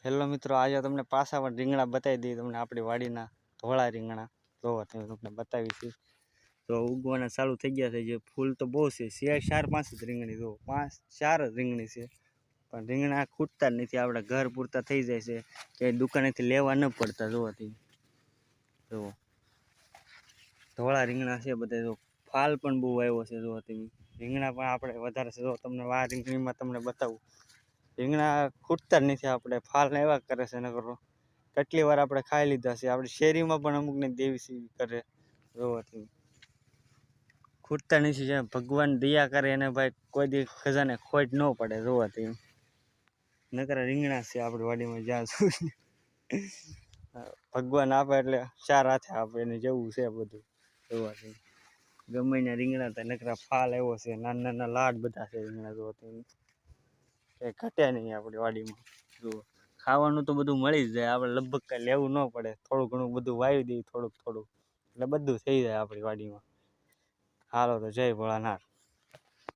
Hello મિત્રો, આજે તમને પાછા પણ રીંગણા બતાવી દઈએ તમને આપણી વાડીના ધોળા રીંગણા જોવા તમને બતાવીશું. તો ઉગવાના ચાલુ થઈ ગયા છે. જે ફૂલ તો બહુ છે, 4-5 જ રીંગણી જો 5-4 જ રીંગણી છે, પણ રીંગણા ખૂટતા જ નથી. આપણે ઘર પૂરતા થઈ જાય છે, કે દુકાનેથી લેવા ન પડતા. જોવાથી જુઓ ધોળા રીંગણા છે બધા. જો ફાલ પણ બહુ આવ્યો છે. જોવાથી રીંગણા પણ આપણે વધારે છે. જો તમને આ રીંગણીમાં તમને બતાવું, રીંગણા ખૂટતા જ નથી. આપણે ફાલને એવા કરે છે, ન કરો કેટલી વાર આપણે ખાઈ લીધા છે. આપણે શેરીમાં પણ અમુકને દેવી કરે. જોવાથી ખૂટતા નથી. જેમ ભગવાન દયા કરે એને ભાઈ કોઈ દી ખજાને ખોટ ન પડે. જોવાથી નકર રીંગણા છે આપણી વાડીમાં. જ્યાં સુધી ભગવાન આપે એટલે 4 હાથે આપે, એને જેવું છે બધું. જોવાથી ગમે ને રીંગણા તો નકરા ફાલ આવ્યો છે. નાના નાના લાડ બધા છે રીંગણા. જોવાથી એ ઘટ્યા નહીં આપણી વાડીમાં. જુઓ ખાવાનું તો બધું મળી જ જાય. આપણે લગભગ કાંઈ લેવું ન પડે. થોડું ઘણું બધું વાવી દઈએ, થોડુંક એટલે બધું થઈ જાય આપણી વાડીમાં. હાલો તો જય ભોળાનાથ.